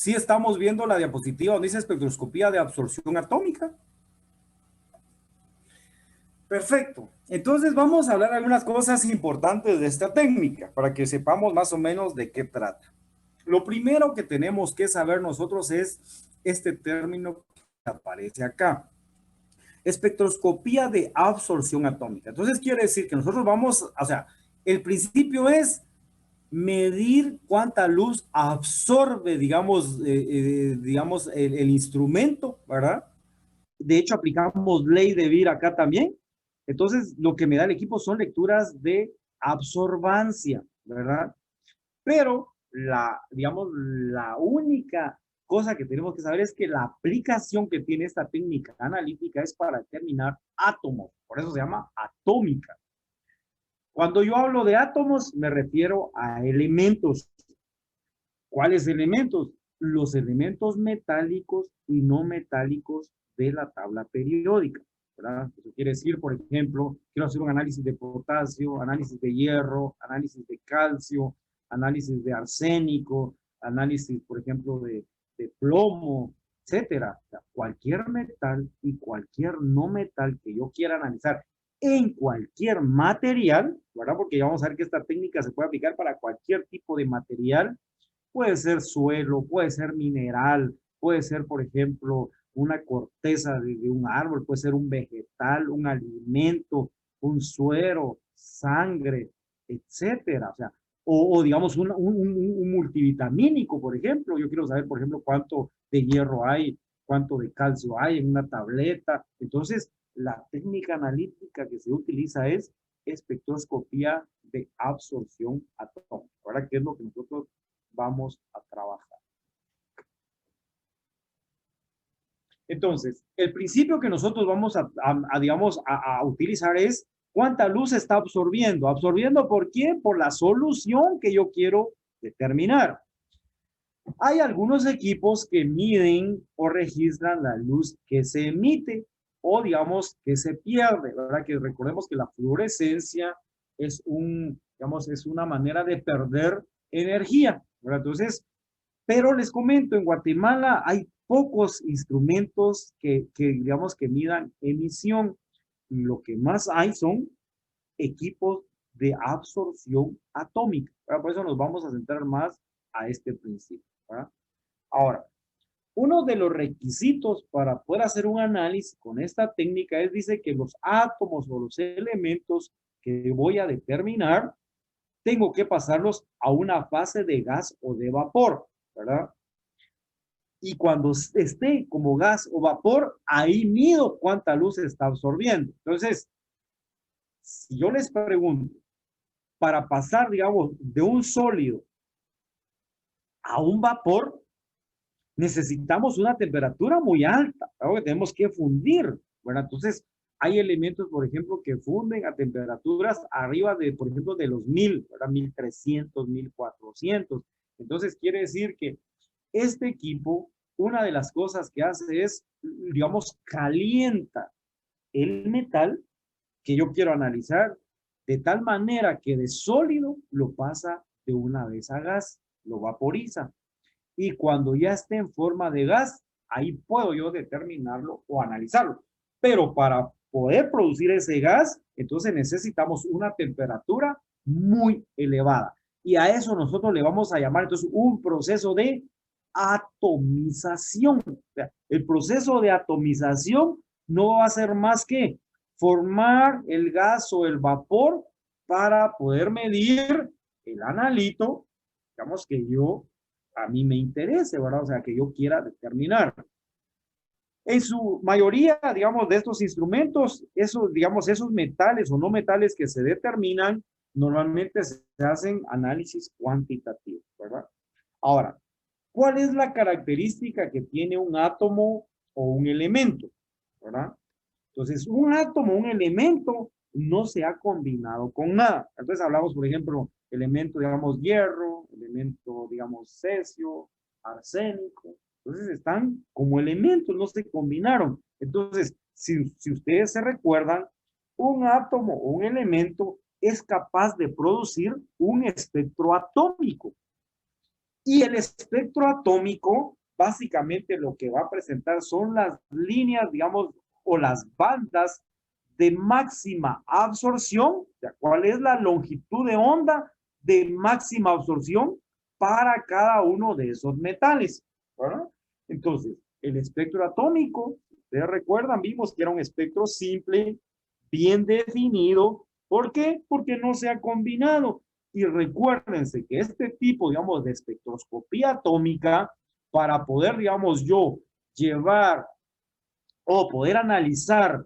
Sí estamos viendo la diapositiva donde dice espectroscopía de absorción atómica. Perfecto. Entonces vamos a hablar de algunas cosas importantes de esta técnica para que sepamos más o menos de qué trata. Lo primero que tenemos que saber nosotros es este término que aparece acá. Espectroscopía de absorción atómica. Entonces quiere decir que nosotros vamos, o sea, el principio es medir cuánta luz absorbe, digamos el instrumento, ¿verdad? De hecho, aplicamos ley de Vir acá también. Entonces, lo que me da el equipo son lecturas de absorbancia, ¿verdad? Pero la única cosa que tenemos que saber es que la aplicación que tiene esta técnica analítica es para determinar átomos. Por eso se llama atómica. Cuando yo hablo de átomos, me refiero a elementos. ¿Cuáles elementos? Los elementos metálicos y no metálicos de la tabla periódica, ¿verdad? Eso quiere decir, por ejemplo, quiero hacer un análisis de potasio, análisis de hierro, análisis de calcio, análisis de arsénico, análisis, por ejemplo, de plomo, etcétera. O sea, cualquier metal y cualquier no metal que yo quiera analizar en cualquier material, ¿verdad? Porque ya vamos a ver que esta técnica se puede aplicar para cualquier tipo de material. Puede ser suelo, puede ser mineral, puede ser, por ejemplo, una corteza de un árbol, puede ser un vegetal, un alimento, un suero, sangre, etcétera. O sea, o digamos un multivitamínico, por ejemplo. Yo quiero saber, por ejemplo, cuánto de hierro hay, cuánto de calcio hay en una tableta. Entonces, la técnica analítica que se utiliza es espectroscopía de absorción atómica. Ahora, ¿qué es lo que nosotros vamos a trabajar? Entonces, el principio que nosotros vamos a utilizar es cuánta luz está absorbiendo. ¿Absorbiendo por qué? Por la solución que yo quiero determinar. Hay algunos equipos que miden o registran la luz que se emite o digamos que se pierde, ¿verdad? Que recordemos que la fluorescencia es es una manera de perder energía, ¿verdad? Entonces, pero les comento, en Guatemala hay pocos instrumentos digamos, que midan emisión. Lo que más hay son equipos de absorción atómica, ¿verdad? Por eso nos vamos a centrar más a este principio, ¿verdad? Ahora, uno de los requisitos para poder hacer un análisis con esta técnica es, dice que los átomos o los elementos que voy a determinar, tengo que pasarlos a una fase de gas o de vapor, ¿verdad? Y cuando esté como gas o vapor, ahí mido cuánta luz está absorbiendo. Entonces, si yo les pregunto, para pasar, digamos, de un sólido a un vapor, necesitamos una temperatura muy alta, algo que tenemos que fundir, ¿verdad? Entonces, hay elementos, por ejemplo, que funden a temperaturas arriba de, por ejemplo, de los 1000, ¿verdad? 1300, 1400. Entonces, quiere decir que este equipo, una de las cosas que hace es, digamos, calienta el metal que yo quiero analizar de tal manera que de sólido lo pasa de una vez a gas, lo vaporiza. Y cuando ya esté en forma de gas, ahí puedo yo determinarlo o analizarlo. Pero para poder producir ese gas, entonces necesitamos una temperatura muy elevada. Y a eso nosotros le vamos a llamar entonces un proceso de atomización. O sea, el proceso de atomización no va a ser más que formar el gas o el vapor para poder medir el analito, digamos que yo a mí me interese, ¿verdad? O sea, que yo quiera determinar. En su mayoría, digamos, de estos instrumentos, esos metales o no metales que se determinan, normalmente se hacen análisis cuantitativos, ¿verdad? Ahora, ¿cuál es la característica que tiene un átomo o un elemento? ¿Verdad? Entonces, un átomo, un elemento, no se ha combinado con nada. Entonces, hablamos, por ejemplo, elemento, digamos, hierro, elemento, digamos, cesio, arsénico. Entonces, están como elementos, no se combinaron. Entonces, si ustedes se recuerdan, un átomo o un elemento es capaz de producir un espectro atómico. Y el espectro atómico, básicamente lo que va a presentar son las líneas, digamos, o las bandas de máxima absorción. O sea, ¿cuál es la longitud de onda de máxima absorción para cada uno de esos metales? ¿Verdad? Entonces, el espectro atómico, ustedes recuerdan, vimos que era un espectro simple, bien definido. ¿Por qué? Porque no se ha combinado. Y recuérdense que este tipo, digamos, de espectroscopía atómica, para poder, digamos, yo llevar o poder analizar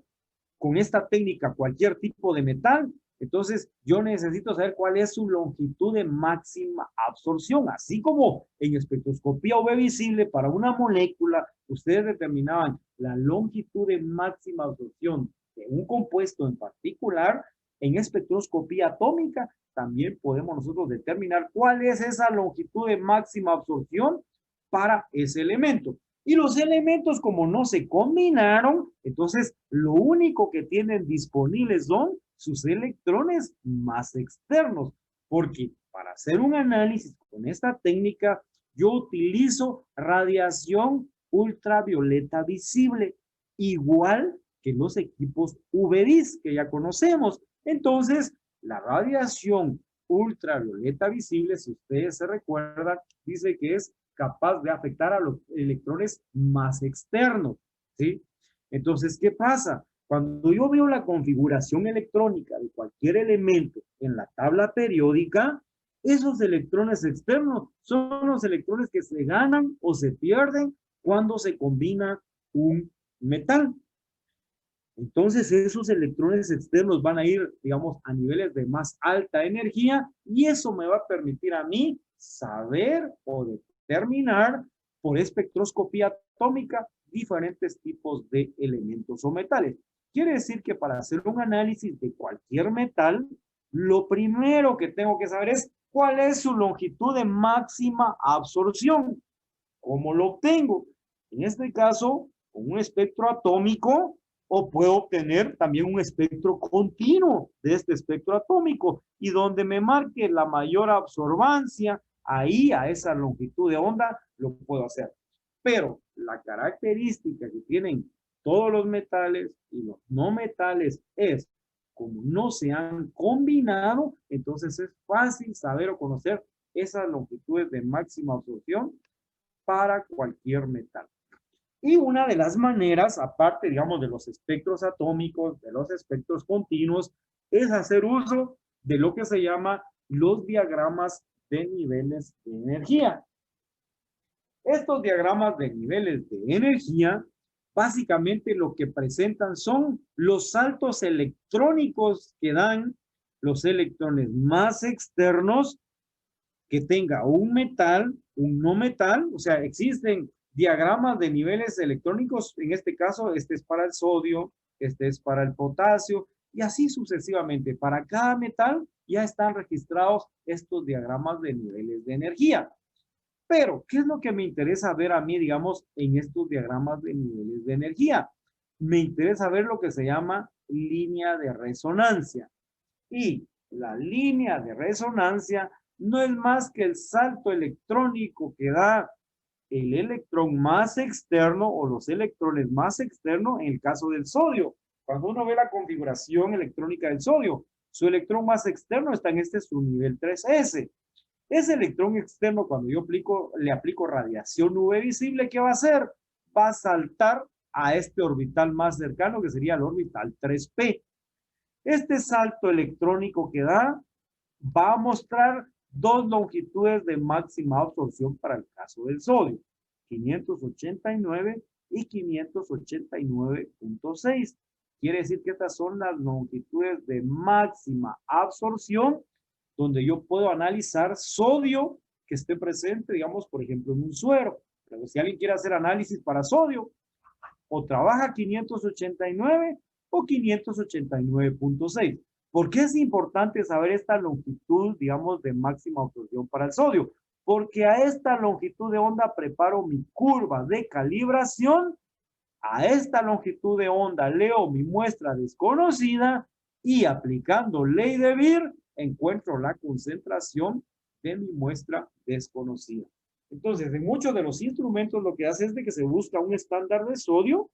con esta técnica cualquier tipo de metal, entonces yo necesito saber cuál es su longitud de máxima absorción. Así como en espectroscopía UV visible para una molécula, ustedes determinaban la longitud de máxima absorción de un compuesto en particular, en espectroscopía atómica también podemos nosotros determinar cuál es esa longitud de máxima absorción para ese elemento. Y los elementos, como no se combinaron, entonces lo único que tienen disponibles son sus electrones más externos. Porque para hacer un análisis con esta técnica, yo utilizo radiación ultravioleta visible, igual que los equipos UV-Vis que ya conocemos. Entonces, la radiación ultravioleta visible, si ustedes se recuerdan, dice que es capaz de afectar a los electrones más externos, ¿sí? Entonces, ¿qué pasa? Cuando yo veo la configuración electrónica de cualquier elemento en la tabla periódica, esos electrones externos son los electrones que se ganan o se pierden cuando se combina un metal. Entonces, esos electrones externos van a ir, digamos, a niveles de más alta energía y eso me va a permitir a mí saber o determinar por espectroscopía atómica diferentes tipos de elementos o metales. Quiere decir que para hacer un análisis de cualquier metal, lo primero que tengo que saber es cuál es su longitud de máxima absorción. ¿Cómo lo obtengo? En este caso, con un espectro atómico, o puedo obtener también un espectro continuo de este espectro atómico y donde me marque la mayor absorbancia, ahí a esa longitud de onda lo puedo hacer. Pero la característica que tienen todos los metales y los no metales es, como no se han combinado, entonces es fácil saber o conocer esas longitudes de máxima absorción para cualquier metal. Y una de las maneras, aparte, digamos, de los espectros atómicos, de los espectros continuos, es hacer uso de lo que se llama los diagramas de niveles de energía. Estos diagramas de niveles de energía, básicamente lo que presentan son los saltos electrónicos que dan los electrones más externos que tenga un metal, un no metal, o sea, existen diagramas de niveles electrónicos, en este caso, este es para el sodio, este es para el potasio, y así sucesivamente. Para cada metal ya están registrados estos diagramas de niveles de energía. Pero, ¿qué es lo que me interesa ver a mí, digamos, en estos diagramas de niveles de energía? Me interesa ver lo que se llama línea de resonancia. Y la línea de resonancia no es más que el salto electrónico que da el electrón más externo o los electrones más externos en el caso del sodio. Cuando uno ve la configuración electrónica del sodio, su electrón más externo está en este subnivel 3s. Ese electrón externo, cuando yo le aplico radiación UV visible, ¿qué va a hacer? Va a saltar a este orbital más cercano, que sería el orbital 3p. Este salto electrónico que da va a mostrar dos longitudes de máxima absorción para el caso del sodio, 589 y 589.6. Quiere decir que estas son las longitudes de máxima absorción donde yo puedo analizar sodio que esté presente, digamos, por ejemplo, en un suero. Pero si alguien quiere hacer análisis para sodio, o trabaja 589 o 589.6. ¿Por qué es importante saber esta longitud, digamos, de máxima absorción para el sodio? Porque a esta longitud de onda preparo mi curva de calibración, a esta longitud de onda leo mi muestra desconocida y aplicando ley de Beer encuentro la concentración de mi muestra desconocida. Entonces, en muchos de los instrumentos lo que hace es de que se busca un estándar de sodio,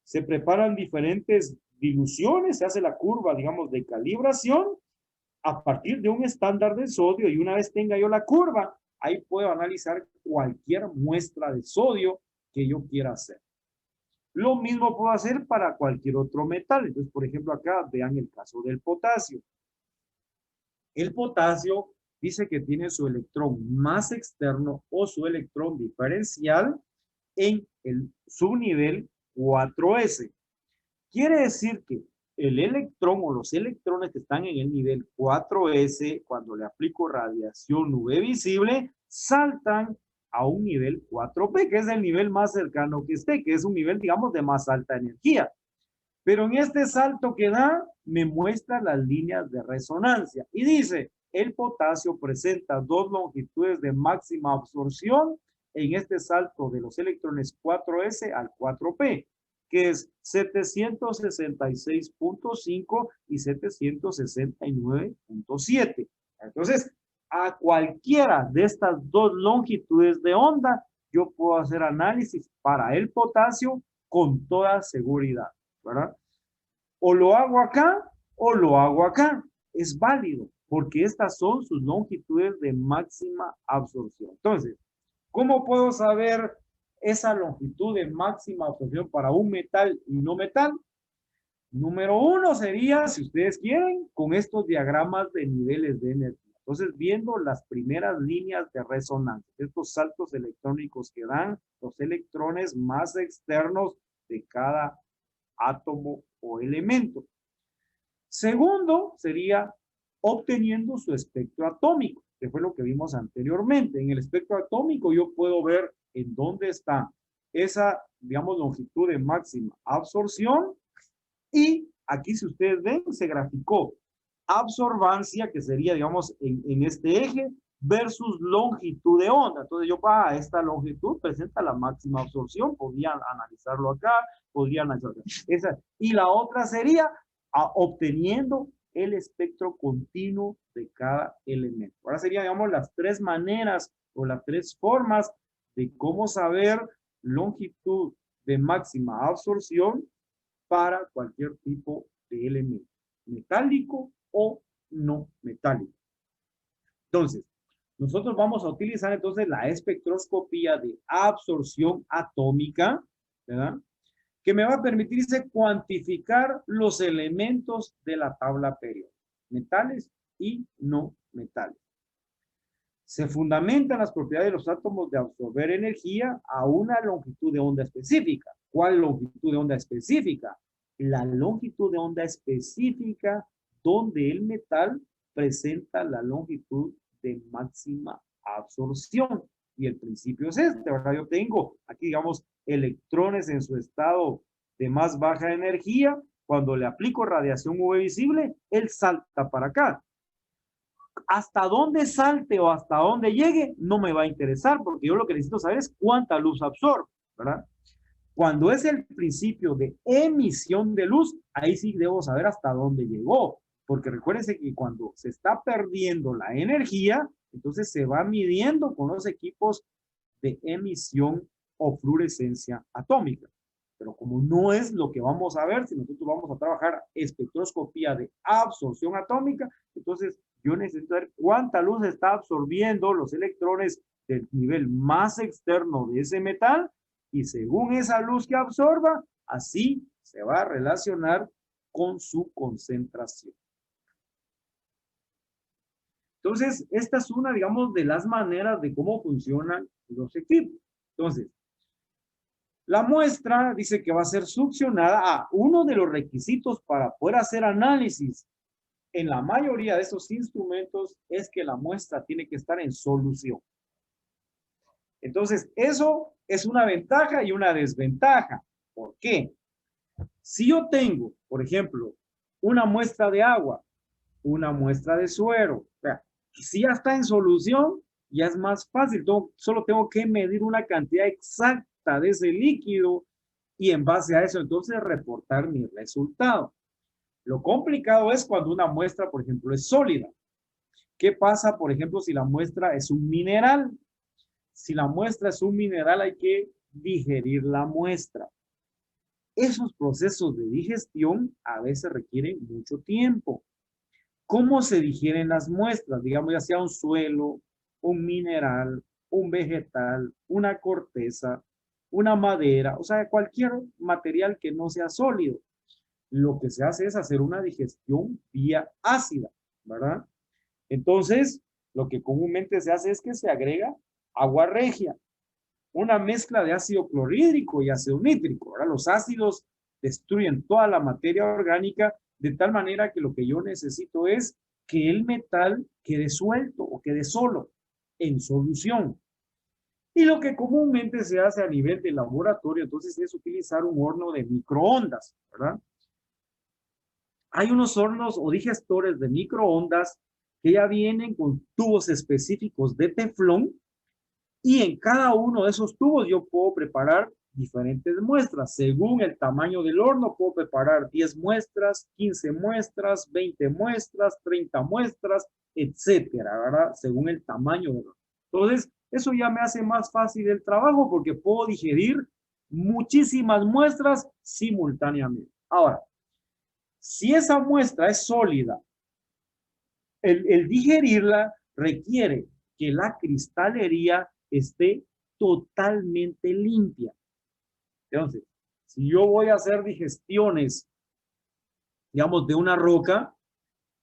se preparan diferentes diluciones, se hace la curva, digamos, de calibración a partir de un estándar de sodio, y una vez tenga yo la curva, ahí puedo analizar cualquier muestra de sodio que yo quiera hacer. Lo mismo puedo hacer para cualquier otro metal. Entonces, por ejemplo, acá vean el caso del potasio. El potasio dice que tiene su electrón más externo o su electrón diferencial en el subnivel 4s. Quiere decir que el electrón o los electrones que están en el nivel 4s, cuando le aplico radiación UV visible, saltan a un nivel 4p, que es el nivel más cercano que esté, que es un nivel, digamos, de más alta energía. Pero en este salto que da, me muestra las líneas de resonancia y dice, el potasio presenta dos longitudes de máxima absorción en este salto de los electrones 4s al 4p, que es 766.5 y 769.7. Entonces, a cualquiera de estas dos longitudes de onda, yo puedo hacer análisis para el potasio con toda seguridad, ¿verdad? O lo hago acá o lo hago acá. Es válido porque estas son sus longitudes de máxima absorción. Entonces, ¿cómo puedo saber esa longitud de máxima absorción para un metal y no metal? Número uno sería, si ustedes quieren, con estos diagramas de niveles de energía. Entonces, viendo las primeras líneas de resonancia, estos saltos electrónicos que dan los electrones más externos de cada átomo o elemento. Segundo, sería obteniendo su espectro atómico, que fue lo que vimos anteriormente. En el espectro atómico yo puedo ver en dónde está esa, digamos, longitud de máxima absorción. Y aquí, si ustedes ven, se graficó absorbancia, que sería, digamos, en este eje, versus longitud de onda. Entonces yo, esta longitud presenta la máxima absorción, podrían analizarlo acá, podrían analizarlo acá. Y la otra sería obteniendo el espectro continuo de cada elemento. Ahora serían, digamos, las tres maneras o las tres formas de cómo saber longitud de máxima absorción para cualquier tipo de elemento, metálico o no metálico. Entonces, nosotros vamos a utilizar entonces la espectroscopía de absorción atómica, ¿verdad? Que me va a permitir cuantificar los elementos de la tabla periódica, metales y no metales. Se fundamentan las propiedades de los átomos de absorber energía a una longitud de onda específica. ¿Cuál longitud de onda específica? La longitud de onda específica donde el metal presenta la longitud de máxima absorción. Y el principio es este, ¿verdad? Yo tengo aquí, digamos, electrones en su estado de más baja energía. Cuando le aplico radiación UV visible, él salta para acá. Hasta dónde salte o hasta dónde llegue no me va a interesar, porque yo lo que necesito saber es cuánta luz absorbe, ¿verdad? Cuando es el principio de emisión de luz, ahí sí debo saber hasta dónde llegó, porque recuérdense que cuando se está perdiendo la energía, entonces se va midiendo con los equipos de emisión o fluorescencia atómica. Pero como no es lo que vamos a ver, si nosotros vamos a trabajar espectroscopía de absorción atómica, entonces yo necesito ver cuánta luz está absorbiendo los electrones del nivel más externo de ese metal, y según esa luz que absorba, así se va a relacionar con su concentración. Entonces, esta es una, digamos, de las maneras de cómo funcionan los equipos. Entonces, la muestra dice que va a ser succionada. Uno de los requisitos para poder hacer análisis en la mayoría de estos instrumentos es que la muestra tiene que estar en solución. Entonces, eso es una ventaja y una desventaja. ¿Por qué? Si yo tengo, por ejemplo, una muestra de agua, una muestra de suero, si ya está en solución, ya es más fácil. Solo tengo que medir una cantidad exacta de ese líquido y en base a eso entonces reportar mi resultado. Lo complicado es cuando una muestra, por ejemplo, es sólida. ¿Qué pasa, por ejemplo, si la muestra es un mineral? Si la muestra es un mineral, hay que digerir la muestra. Esos procesos de digestión a veces requieren mucho tiempo. ¿Cómo se digieren las muestras? Digamos, ya sea un suelo, un mineral, un vegetal, una corteza, una madera, o sea, cualquier material que no sea sólido. Lo que se hace es hacer una digestión vía ácida, ¿verdad? Entonces, lo que comúnmente se hace es que se agrega agua regia, una mezcla de ácido clorhídrico y ácido nítrico, ¿verdad? Los ácidos destruyen toda la materia orgánica de tal manera que lo que yo necesito es que el metal quede suelto o quede solo en solución. Y lo que comúnmente se hace a nivel de laboratorio, entonces, es utilizar un horno de microondas, ¿verdad? Hay unos hornos o digestores de microondas que ya vienen con tubos específicos de teflón y en cada uno de esos tubos yo puedo preparar diferentes muestras. Según el tamaño del horno, puedo preparar 10 muestras, 15 muestras, 20 muestras, 30 muestras, etcétera, ¿verdad? Según el tamaño del horno. Entonces, eso ya me hace más fácil el trabajo porque puedo digerir muchísimas muestras simultáneamente. Ahora, si esa muestra es sólida, el digerirla requiere que la cristalería esté totalmente limpia. Entonces, si yo voy a hacer digestiones, digamos, de una roca,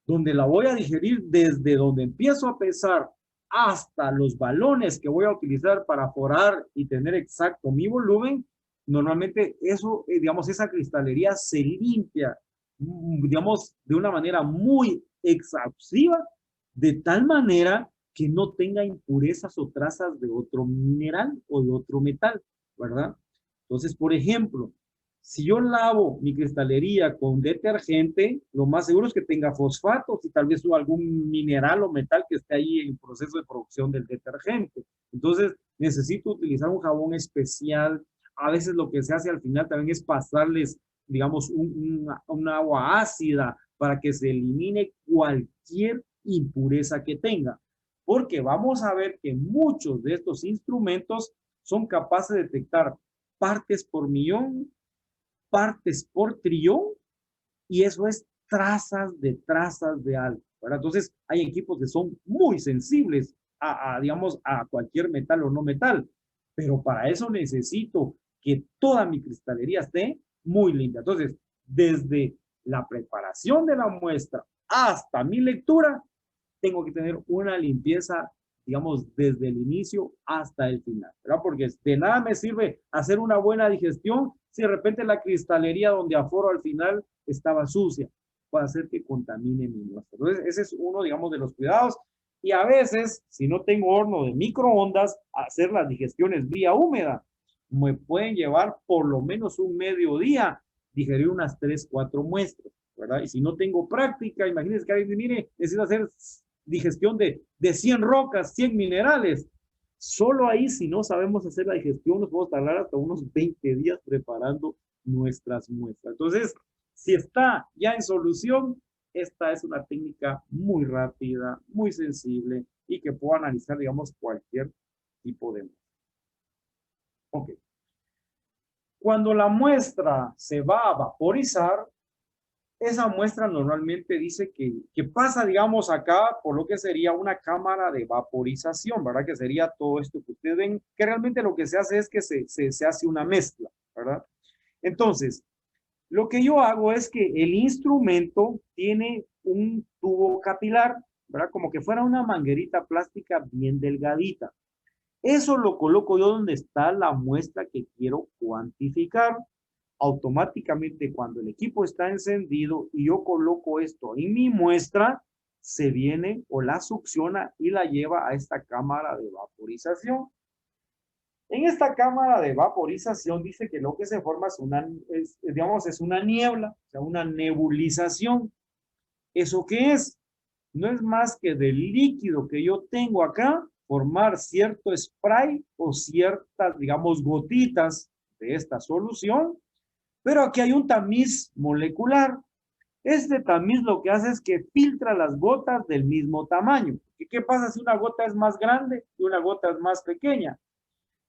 donde la voy a digerir desde donde empiezo a pesar hasta los balones que voy a utilizar para forar y tener exacto mi volumen, normalmente eso, digamos, esa cristalería se limpia, digamos, de una manera muy exhaustiva, de tal manera que no tenga impurezas o trazas de otro mineral o de otro metal, ¿verdad? Entonces, por ejemplo, si yo lavo mi cristalería con detergente, lo más seguro es que tenga fosfatos y tal vez algún mineral o metal que esté ahí en proceso de producción del detergente. Entonces, necesito utilizar un jabón especial. A veces lo que se hace al final también es pasarles, digamos, un agua ácida para que se elimine cualquier impureza que tenga. Porque vamos a ver que muchos de estos instrumentos son capaces de detectar partes por millón, partes por trillón, y eso es trazas de algo, ¿verdad? Entonces, hay equipos que son muy sensibles digamos, a cualquier metal o no metal, pero para eso necesito que toda mi cristalería esté muy limpia. Entonces, desde la preparación de la muestra hasta mi lectura, tengo que tener una limpieza, digamos, desde el inicio hasta el final, ¿verdad? Porque de nada me sirve hacer una buena digestión si de repente la cristalería donde aforo al final estaba sucia, puede hacer que contamine mi muestra. Entonces, ese es uno, digamos, de los cuidados. Y a veces, si no tengo horno de microondas, hacer las digestiones vía húmeda me pueden llevar por lo menos un mediodía digerir unas 3, 4 muestras, ¿verdad? Y si no tengo práctica, imagínense que alguien, mire, necesita hacer digestión de 100 rocas, 100 minerales. Solo ahí, si no sabemos hacer la digestión, nos podemos tardar hasta unos 20 días preparando nuestras muestras. Entonces, si está ya en solución, esta es una técnica muy rápida, muy sensible y que puedo analizar, digamos, cualquier tipo de muestra. Ok. Cuando la muestra se va a vaporizar, esa muestra normalmente dice que pasa, digamos, acá por lo que sería una cámara de vaporización, ¿verdad? Que sería todo esto que ustedes ven, que realmente lo que se hace es que se hace una mezcla, ¿verdad? Entonces, lo que yo hago es que el instrumento tiene un tubo capilar, ¿verdad? Como que fuera una manguerita plástica bien delgadita. Eso lo coloco yo donde está la muestra que quiero cuantificar. Automáticamente cuando el equipo está encendido y yo coloco esto en mi muestra, se viene o la succiona y la lleva a esta cámara de vaporización. En esta cámara de vaporización dice que lo que se forma digamos, es una niebla, o sea, una nebulización. ¿Eso qué es? No es más que del líquido que yo tengo acá, formar cierto spray o ciertas, digamos, gotitas de esta solución, pero aquí hay un tamiz molecular. Este tamiz lo que hace es que filtra las gotas del mismo tamaño. ¿Y qué pasa si una gota es más grande y una gota es más pequeña?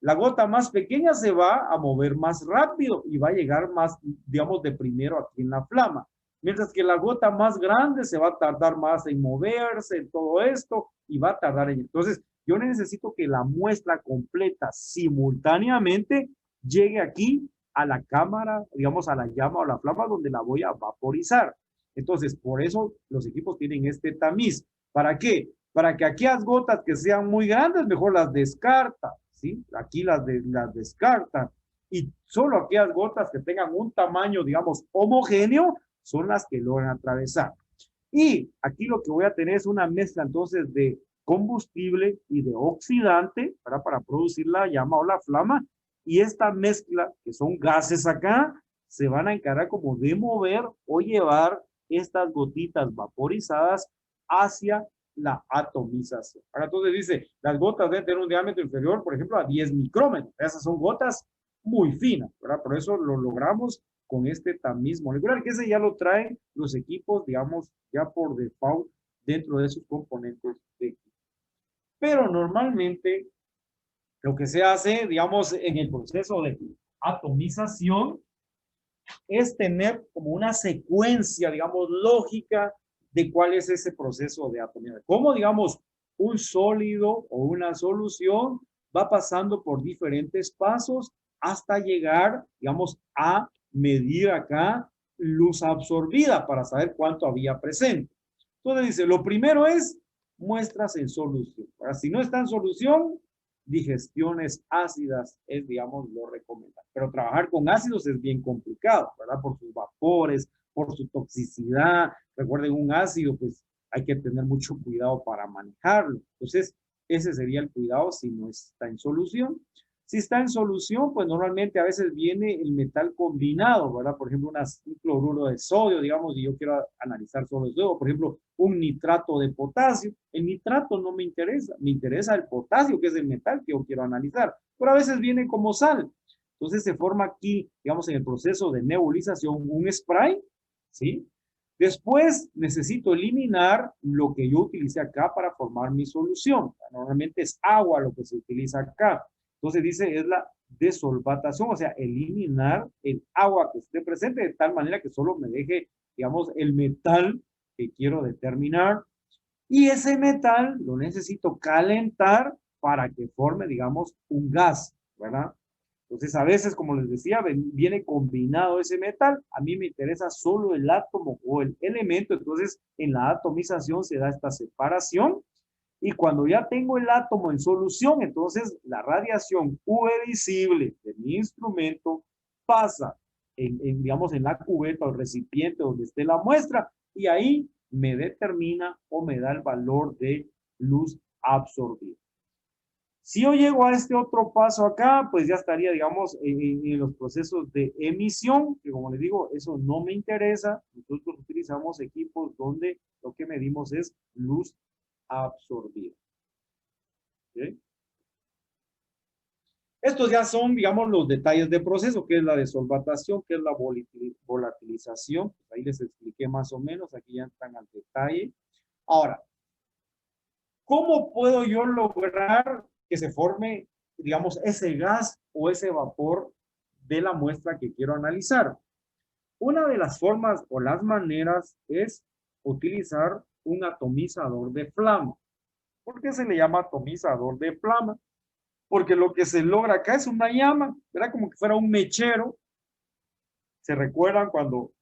La gota más pequeña se va a mover más rápido y va a llegar más, digamos, de primero aquí en la flama. Mientras que la gota más grande se va a tardar más en moverse, en todo esto, y va a tardar en... Entonces, yo necesito que la muestra completa simultáneamente llegue aquí a la cámara, digamos, a la llama o la flama donde la voy a vaporizar. Entonces, por eso los equipos tienen este tamiz. ¿Para qué? Para que aquellas gotas que sean muy grandes, mejor las descarta, ¿sí? Aquí las descartan. Y solo aquellas gotas que tengan un tamaño, digamos, homogéneo, son las que logran atravesar. Y aquí lo que voy a tener es una mezcla entonces de combustible y de oxidante para producir la llama o la flama. Y esta mezcla, que son gases acá, se van a encargar como de mover o llevar estas gotitas vaporizadas hacia la atomización. Ahora entonces dice, las gotas deben tener un diámetro inferior, por ejemplo, a 10 micrómetros. Esas son gotas muy finas, ¿verdad? Por eso lo logramos con este tamiz molecular, que ese ya lo traen los equipos, digamos, ya por default dentro de sus componentes de equipo. Pero normalmente lo que se hace, digamos, en el proceso de atomización es tener como una secuencia, digamos, lógica de cuál es ese proceso de atomización. Cómo, digamos, un sólido o una solución va pasando por diferentes pasos hasta llegar, digamos, a medir acá luz absorbida para saber cuánto había presente. Entonces dice, lo primero es muestras en solución. Ahora, si no está en solución, digestiones ácidas es, digamos, lo recomendable. Pero trabajar con ácidos es bien complicado, ¿verdad? Por sus vapores, por su toxicidad. Recuerden, un ácido, pues hay que tener mucho cuidado para manejarlo. Entonces, ese sería el cuidado si no está en solución. Si está en solución, pues normalmente a veces viene el metal combinado, ¿verdad? Por ejemplo, un cloruro de sodio, digamos, y yo quiero analizar solo el sodio. Por ejemplo, un nitrato de potasio. El nitrato no me interesa el potasio, que es el metal que yo quiero analizar. Pero a veces viene como sal. Entonces se forma aquí, digamos, en el proceso de nebulización, un spray, ¿sí? Después necesito eliminar lo que yo utilicé acá para formar mi solución. Normalmente es agua lo que se utiliza acá. Entonces dice, es la desolvatación, o sea, eliminar el agua que esté presente de tal manera que solo me deje, digamos, el metal que quiero determinar. Y ese metal lo necesito calentar para que forme, digamos, un gas, ¿verdad? Entonces, a veces, como les decía, viene combinado ese metal. A mí me interesa solo el átomo o el elemento. Entonces, en la atomización se da esta separación. Y cuando ya tengo el átomo en solución, entonces la radiación UV visible de mi instrumento pasa digamos, en la cubeta o el recipiente donde esté la muestra y ahí me determina o me da el valor de luz absorbida. Si yo llego a este otro paso acá, pues ya estaría, digamos, en los procesos de emisión, que como les digo, eso no me interesa. Nosotros utilizamos equipos donde lo que medimos es luz absorbida. ¿Sí? Estos ya son, digamos, los detalles de proceso, que es la desolvatación, que es la volatilización. Ahí les expliqué más o menos, aquí ya están al detalle. Ahora, ¿cómo puedo yo lograr que se forme, digamos, ese gas o ese vapor de la muestra que quiero analizar? Una de las formas o las maneras es utilizar un atomizador de flama. ¿Por qué se le llama atomizador de flama? Porque lo que se logra acá es una llama, era como que fuera un mechero. ¿Se recuerdan cuando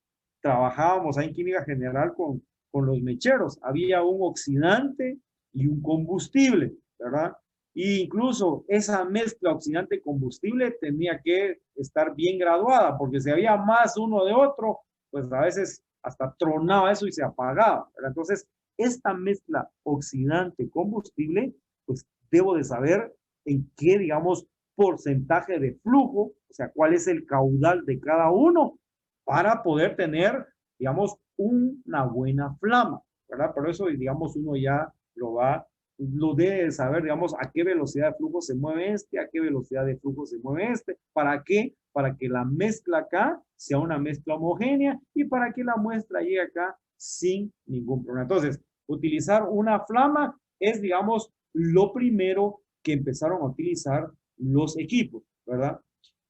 trabajábamos ahí en química general con los mecheros? Había un oxidante y un combustible, ¿verdad? E incluso esa mezcla oxidante-combustible tenía que estar bien graduada, porque si había más uno de otro, pues a veces hasta tronaba eso y se apagaba, ¿verdad? Entonces, esta mezcla oxidante-combustible, pues debo de saber en qué, digamos, porcentaje de flujo, o sea, cuál es el caudal de cada uno para poder tener, digamos, una buena flama, ¿verdad? Por eso, digamos, uno ya lo va lo debe saber, digamos, a qué velocidad de flujo se mueve este, a qué velocidad de flujo se mueve este. ¿Para qué? Para que la mezcla acá sea una mezcla homogénea y para que la muestra llegue acá sin ningún problema. Entonces, utilizar una flama es, digamos, lo primero que empezaron a utilizar los equipos, ¿verdad?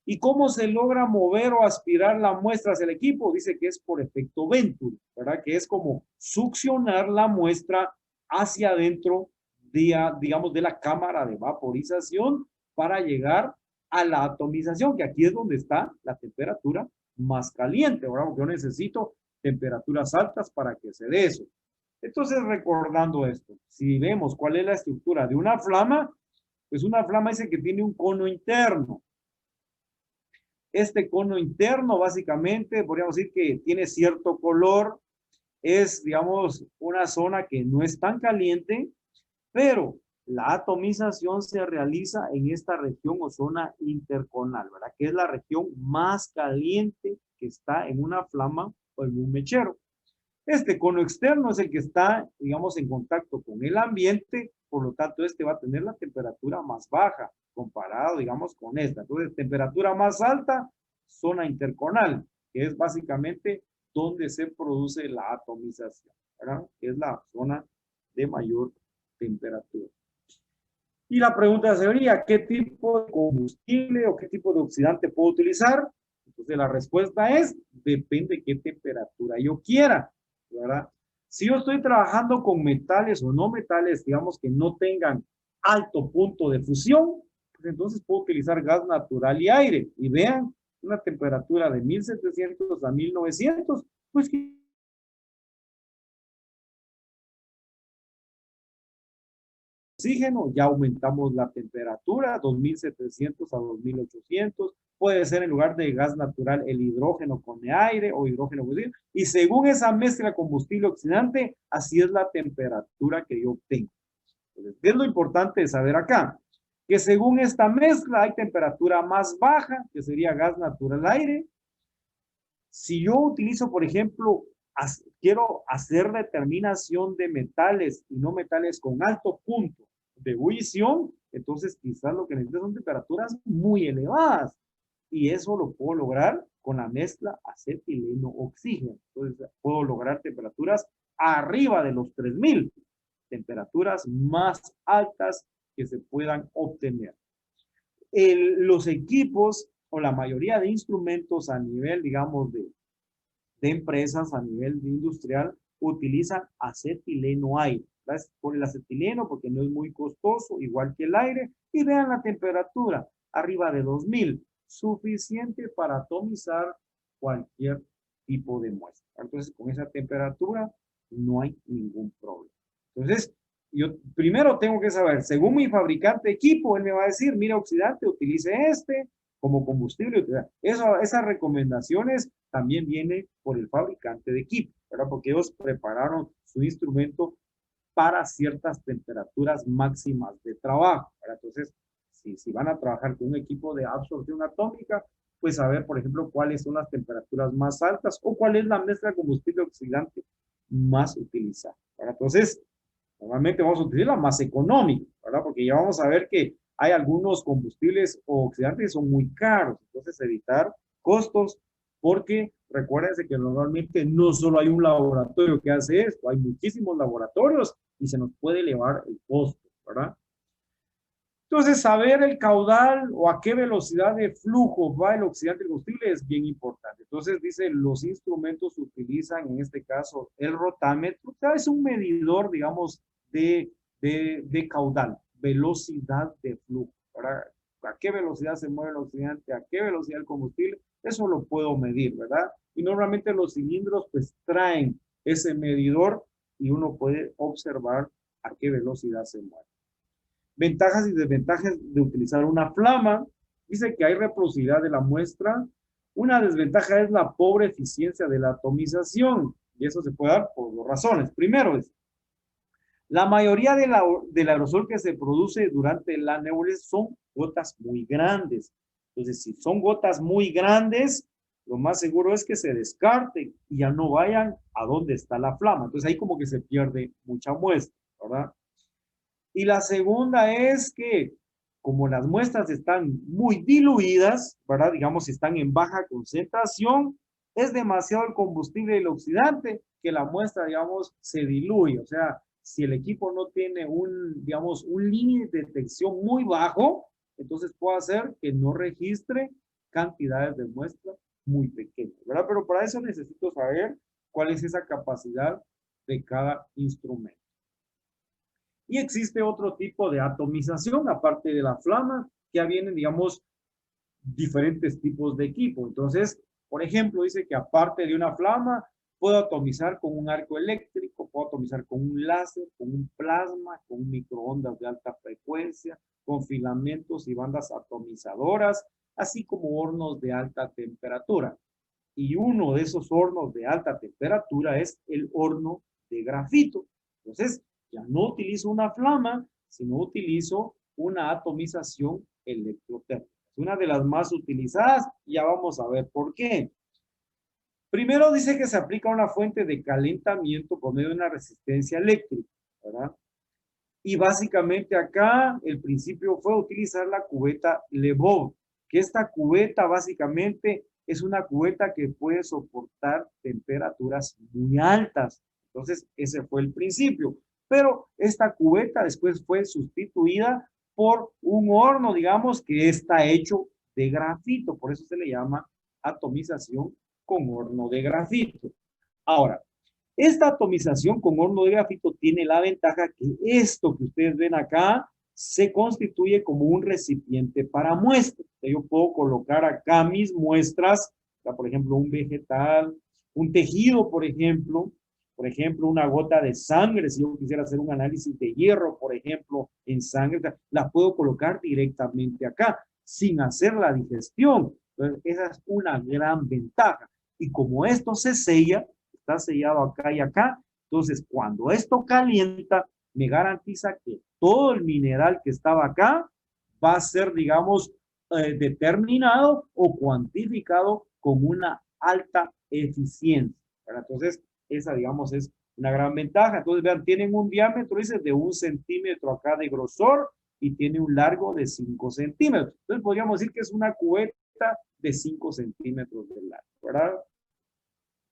¿Y cómo se logra mover o aspirar la muestra hacia el equipo? Dice que es por efecto Venturi, ¿verdad? Que es como succionar la muestra hacia adentro, digamos, de la cámara de vaporización para llegar a la atomización, que aquí es donde está la temperatura más caliente, ¿verdad? Porque yo necesito temperaturas altas para que se dé eso. Entonces, recordando esto, si vemos cuál es la estructura de una flama, pues una flama dice que tiene un cono interno. Este cono interno, básicamente, podríamos decir que tiene cierto color, es, digamos, una zona que no es tan caliente, pero la atomización se realiza en esta región o zona interconal, ¿verdad? Que es la región más caliente que está en una flama o en un mechero. Este cono externo es el que está, digamos, en contacto con el ambiente, por lo tanto, este va a tener la temperatura más baja comparado, digamos, con esta. Entonces, temperatura más alta, zona interconal, que es básicamente donde se produce la atomización, ¿verdad? Que es la zona de mayor temperatura. Y la pregunta sería, ¿qué tipo de combustible o qué tipo de oxidante puedo utilizar? Entonces, la respuesta es, depende de qué temperatura yo quiera, ¿verdad? Si yo estoy trabajando con metales o no metales, digamos que no tengan alto punto de fusión, pues entonces puedo utilizar gas natural y aire. Y vean, una temperatura de 1700 a 1900, pues oxígeno, ya aumentamos la temperatura, 2700 a 2800, puede ser en lugar de gas natural el hidrógeno con aire o hidrógeno con hidrógeno, y según esa mezcla combustible oxidante, así es la temperatura que yo obtengo. Entonces, ¿qué es lo importante de saber acá? Que según esta mezcla hay temperatura más baja, que sería gas natural aire. Si yo utilizo, por ejemplo, quiero hacer determinación de metales y no metales con alto punto de ebullición, entonces quizás lo que necesito son temperaturas muy elevadas. Y eso lo puedo lograr con la mezcla acetileno-oxígeno. Entonces puedo lograr temperaturas arriba de los 3000, temperaturas más altas que se puedan obtener. Los equipos o la mayoría de instrumentos a nivel, digamos, de empresas, a nivel industrial, utilizan acetileno aire. Por el acetileno, porque no es muy costoso, igual que el aire, y vean la temperatura, arriba de 2000, suficiente para atomizar cualquier tipo de muestra. Entonces, con esa temperatura no hay ningún problema. Entonces, yo primero tengo que saber, según mi fabricante de equipo, él me va a decir, mira, oxidante, utilice este como combustible. Esas recomendaciones también vienen por el fabricante de equipo, ¿verdad? Porque ellos prepararon su instrumento para ciertas temperaturas máximas de trabajo, ¿verdad? Entonces, si van a trabajar con un equipo de absorción atómica, pues saber, por ejemplo, cuáles son las temperaturas más altas o cuál es la mezcla de combustible oxidante más utilizada, ¿verdad? Entonces, normalmente vamos a utilizar la más económica, ¿verdad? Porque ya vamos a ver que hay algunos combustibles o oxidantes que son muy caros, entonces evitar costos, porque recuérdense que normalmente no solo hay un laboratorio que hace esto, hay muchísimos laboratorios y se nos puede elevar el costo, ¿verdad? Entonces, saber el caudal o a qué velocidad de flujo va el oxidante del combustible es bien importante. Entonces, dice, los instrumentos utilizan, en este caso, el rotámetro. O sea, es un medidor, digamos, de caudal, velocidad de flujo. ¿Verdad? ¿A qué velocidad se mueve el oxidante? ¿A qué velocidad el combustible? Eso lo puedo medir, ¿verdad? Y normalmente los cilindros, pues, traen ese medidor y uno puede observar a qué velocidad se mueve. Ventajas y desventajas de utilizar una flama. Dice que hay reproducibilidad de la muestra. Una desventaja es la pobre eficiencia de la atomización. Y eso se puede dar por dos razones. Primero es, la mayoría del aerosol que se produce durante la nebulización son gotas muy grandes. Entonces, si son gotas muy grandes, lo más seguro es que se descarten y ya no vayan a donde está la flama. Entonces, ahí como que se pierde mucha muestra, ¿verdad? Y la segunda es que como las muestras están muy diluidas, ¿verdad? Digamos, si están en baja concentración, es demasiado el combustible y el oxidante que la muestra, digamos, se diluye. O sea, si el equipo no tiene un, digamos, un límite de detección muy bajo, entonces puede hacer que no registre cantidades de muestra muy pequeñas, ¿verdad? Pero para eso necesito saber cuál es esa capacidad de cada instrumento. Y existe otro tipo de atomización, aparte de la flama, que ya vienen, digamos, diferentes tipos de equipo. Entonces, por ejemplo, dice que aparte de una flama, puedo atomizar con un arco eléctrico, puedo atomizar con un láser, con un plasma, con un microondas de alta frecuencia, con filamentos y bandas atomizadoras, así como hornos de alta temperatura. Y uno de esos hornos de alta temperatura es el horno de grafito. Entonces, ya no utilizo una flama, sino utilizo una atomización electrotérmica. Es una de las más utilizadas, ya vamos a ver por qué. Primero dice que se aplica una fuente de calentamiento por medio de una resistencia eléctrica, ¿verdad? Y básicamente acá el principio fue utilizar la cubeta Lebov, que esta cubeta básicamente es una cubeta que puede soportar temperaturas muy altas. Entonces, ese fue el principio. Pero esta cubeta después fue sustituida por un horno, digamos, que está hecho de grafito. Por eso se le llama atomización con horno de grafito. Ahora, esta atomización con horno de grafito tiene la ventaja que esto que ustedes ven acá se constituye como un recipiente para muestras. Yo puedo colocar acá mis muestras, por ejemplo, un vegetal, un tejido, por ejemplo, una gota de sangre, si yo quisiera hacer un análisis de hierro, por ejemplo, en sangre, la puedo colocar directamente acá, sin hacer la digestión. Entonces, esa es una gran ventaja. Y como esto se sella, está sellado acá y acá. Entonces, cuando esto calienta, me garantiza que todo el mineral que estaba acá va a ser, digamos, determinado o cuantificado con una alta eficiencia. ¿Verdad? Entonces, esa, digamos, es una gran ventaja. Entonces, vean, tienen un diámetro, dice, de 1 centímetro acá de grosor y tiene un largo de 5 centímetros. Entonces, podríamos decir que es una cubeta de 5 centímetros de largo, ¿verdad?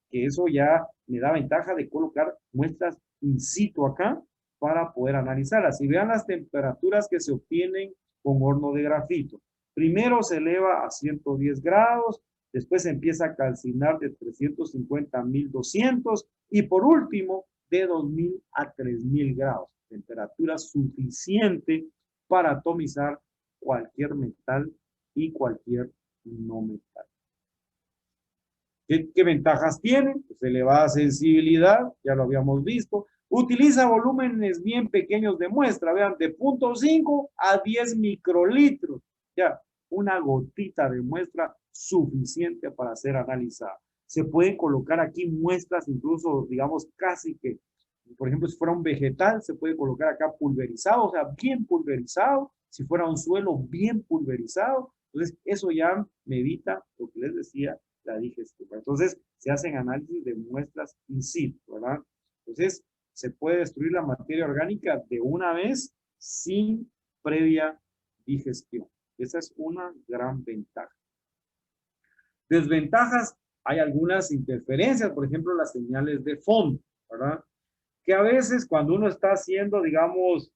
Que eso ya me da ventaja de colocar muestras in situ acá para poder analizarlas. Y vean las temperaturas que se obtienen con horno de grafito. Primero se eleva a 110 grados, después se empieza a calcinar de 350 a 1200 y por último de 2000 a 3000 grados. Temperatura suficiente para atomizar cualquier metal y cualquier no metal. ¿Qué ventajas tiene? Pues elevada sensibilidad, ya lo habíamos visto. Utiliza volúmenes bien pequeños de muestra, vean, de 0.5 a 10 microlitros. Ya, una gotita de muestra suficiente para ser analizada. Se pueden colocar aquí muestras, incluso, digamos, casi que, por ejemplo, si fuera un vegetal, se puede colocar acá pulverizado, o sea, bien pulverizado. Si fuera un suelo, bien pulverizado. Entonces, eso ya me evita lo que les decía, la digestión. Entonces, se hacen análisis de muestras in situ, ¿verdad? Entonces, se puede destruir la materia orgánica de una vez sin previa digestión. Esa es una gran ventaja. Desventajas, hay algunas interferencias, por ejemplo, las señales de fondo, ¿verdad? Que a veces cuando uno está haciendo, digamos,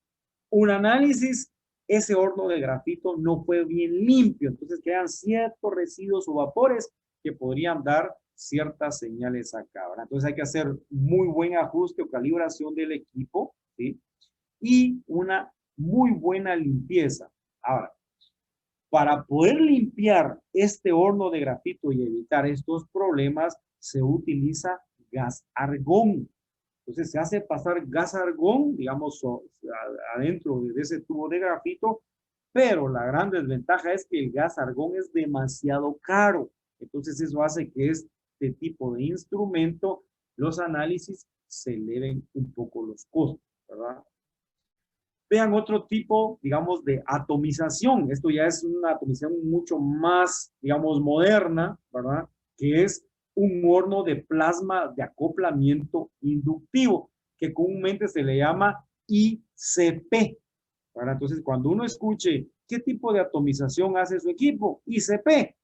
un análisis, ese horno de grafito no fue bien limpio, entonces quedan ciertos residuos o vapores que podrían dar ciertas señales acá, ¿verdad? Entonces hay que hacer muy buen ajuste o calibración del equipo, ¿sí? Y una muy buena limpieza. Ahora, para poder limpiar este horno de grafito y evitar estos problemas, se utiliza gas argón. Entonces se hace pasar gas argón, digamos, adentro de ese tubo de grafito, pero la gran desventaja es que el gas argón es demasiado caro. Entonces eso hace que este tipo de instrumento, los análisis, se eleven un poco los costos, ¿verdad? Vean otro tipo, digamos, de atomización. Esto ya es una atomización mucho más, digamos, moderna, ¿verdad? Que es un horno de plasma de acoplamiento inductivo, que comúnmente se le llama ICP. ¿verdad? Entonces, cuando uno escuche qué tipo de atomización hace su equipo, ICP,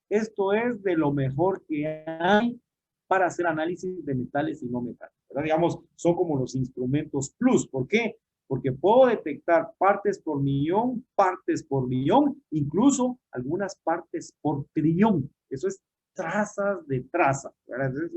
esto es de lo mejor que hay para hacer análisis de metales y no metales, ¿verdad? Digamos, son como los instrumentos plus. ¿Por qué? Porque puedo detectar partes por millón, incluso algunas partes por trillón. Eso es trazas de traza, ¿verdad? Esa es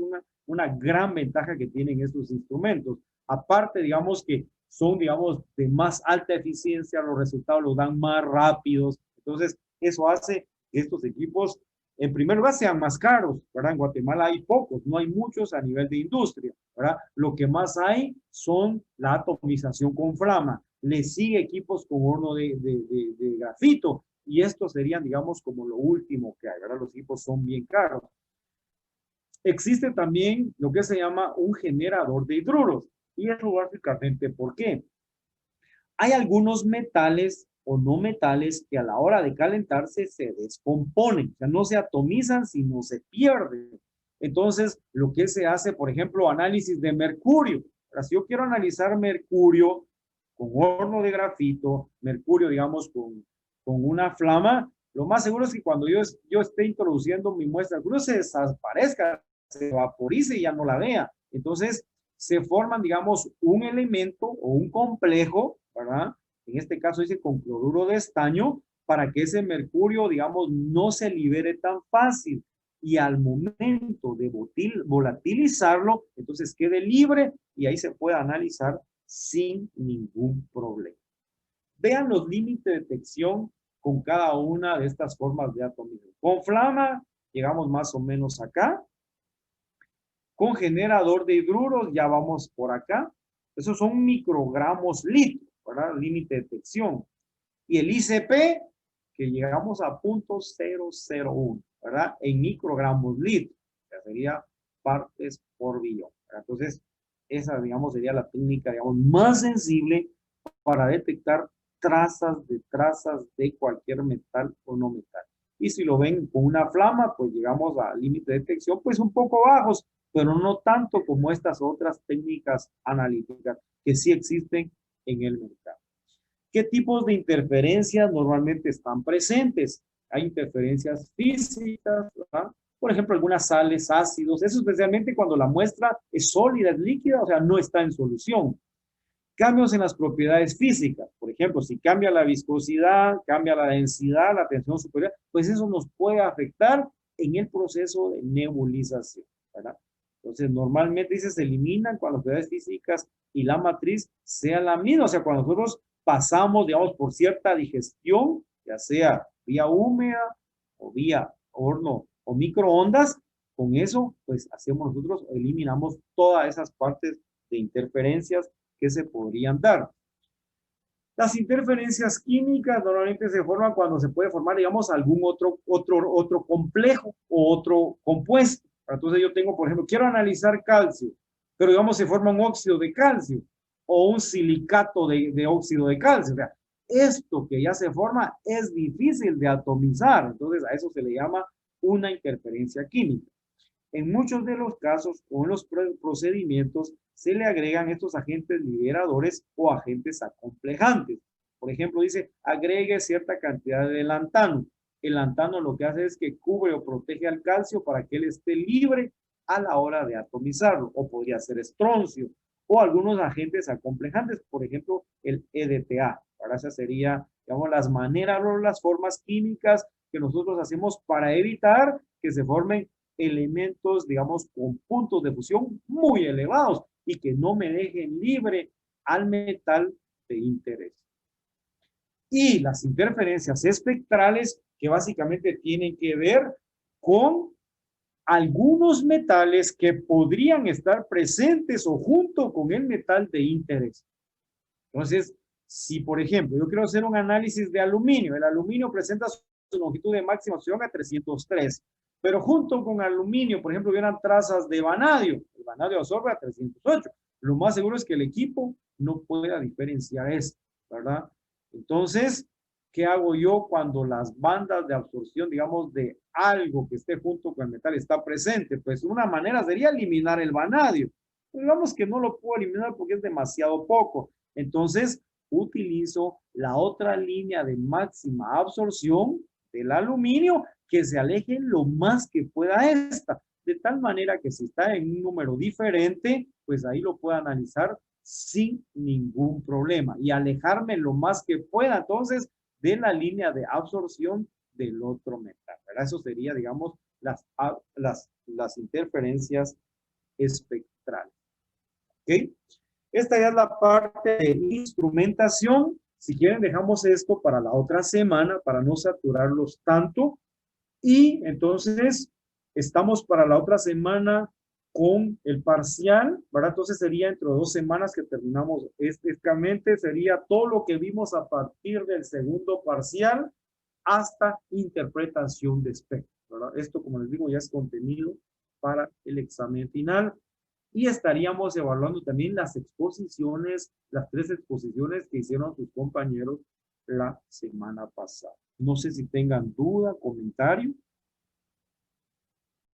una gran ventaja que tienen estos instrumentos. Aparte, digamos que son, digamos, de más alta eficiencia, los resultados los dan más rápidos. Entonces, eso hace que estos equipos, en primer lugar, sean más caros, ¿verdad? En Guatemala hay pocos, no hay muchos a nivel de industria, ¿verdad? Lo que más hay son la atomización con flama. Le sigue equipos con horno de grafito, y estos serían, digamos, como lo último que hay, ¿verdad? Los equipos son bien caros. Existe también lo que se llama un generador de hidruros. Y eso básicamente, ¿por qué? Hay algunos metales o no metales que a la hora de calentarse se descomponen, o sea, no se atomizan, sino se pierden. Entonces, lo que se hace, por ejemplo, análisis de mercurio. Ahora, si yo quiero analizar mercurio con horno de grafito, mercurio, digamos, con una flama, lo más seguro es que cuando yo esté introduciendo mi muestra, el se desaparezca, se vaporice y ya no la vea. Entonces, se forman, digamos, un elemento o un complejo, ¿verdad? En este caso dice con cloruro de estaño, para que ese mercurio, digamos, no se libere tan fácil. Y al momento de volatilizarlo, entonces quede libre y ahí se puede analizar sin ningún problema. Vean los límites de detección con cada una de estas formas de atomización. Con flama, llegamos más o menos acá. Con generador de hidruros, ya vamos por acá. Esos son microgramos litro, ¿verdad? Límite de detección. Y el ICP, que llegamos a 0.001, ¿verdad? En microgramos litro, que sería partes por billón, ¿verdad? Entonces, esa, digamos, sería la técnica, digamos, más sensible para detectar trazas de cualquier metal o no metal. Y si lo ven con una flama, pues llegamos a límite de detección, pues un poco bajos, pero no tanto como estas otras técnicas analíticas que sí existen en el mercado. ¿Qué tipos de interferencias normalmente están presentes? Hay interferencias físicas, ¿verdad? Por ejemplo, algunas sales, ácidos, eso especialmente cuando la muestra es sólida, es líquida, o sea, no está en solución. Cambios en las propiedades físicas, por ejemplo, si cambia la viscosidad, cambia la densidad, la tensión superior, pues eso nos puede afectar en el proceso de nebulización, ¿verdad? Entonces, normalmente se eliminan cuando las propiedades físicas y la matriz sean la misma, o sea, cuando nosotros pasamos, digamos, por cierta digestión, ya sea vía húmeda o vía horno o microondas, con eso, pues hacemos nosotros, eliminamos todas esas partes de interferencias que se podrían dar. Las interferencias químicas normalmente se forman cuando se puede formar, digamos, algún otro complejo o otro compuesto. Entonces yo tengo, por ejemplo, quiero analizar calcio, pero digamos se forma un óxido de calcio o un silicato de óxido de calcio. O sea, esto que ya se forma es difícil de atomizar. Entonces a eso se le llama una interferencia química. En muchos de los casos o en los procedimientos se le agregan estos agentes liberadores o agentes acomplejantes. Por ejemplo, dice, agregue cierta cantidad de lantano. El lantano lo que hace es que cubre o protege al calcio para que él esté libre a la hora de atomizarlo. O podría ser estroncio o algunos agentes acomplejantes, por ejemplo, el EDTA. Ahora esa sería, digamos, las maneras o las formas químicas que nosotros hacemos para evitar que se formen elementos, digamos, con puntos de fusión muy elevados y que no me dejen libre al metal de interés. Y las interferencias espectrales que básicamente tienen que ver con algunos metales que podrían estar presentes o junto con el metal de interés. Entonces, si por ejemplo yo quiero hacer un análisis de aluminio, el aluminio presenta su longitud de máxima opción a 303, pero junto con aluminio, por ejemplo, hubieran trazas de vanadio, el vanadio absorbe a 308. Lo más seguro es que el equipo no pueda diferenciar esto, ¿verdad? Entonces, ¿qué hago yo cuando las bandas de absorción, digamos, de algo que esté junto con el metal está presente? Pues una manera sería eliminar el vanadio. Pero digamos que no lo puedo eliminar porque es demasiado poco. Entonces, utilizo la otra línea de máxima absorción del aluminio que se aleje lo más que pueda esta, de tal manera que si está en un número diferente, pues ahí lo puedo analizar sin ningún problema y alejarme lo más que pueda entonces de la línea de absorción del otro metal, ¿verdad? Eso sería, digamos, las interferencias espectrales. ¿Ok? Esta ya es la parte de instrumentación. Si quieren, dejamos esto para la otra semana para no saturarlos tanto. Y entonces estamos para la otra semana con el parcial, ¿verdad? Entonces sería dentro de 2 semanas que terminamos estéticamente, sería todo lo que vimos a partir del segundo parcial hasta interpretación de espectro, ¿verdad? Esto, como les digo, ya es contenido para el examen final. Y estaríamos evaluando también las exposiciones, las 3 exposiciones que hicieron sus compañeros la semana pasada. No sé si tengan duda, comentario.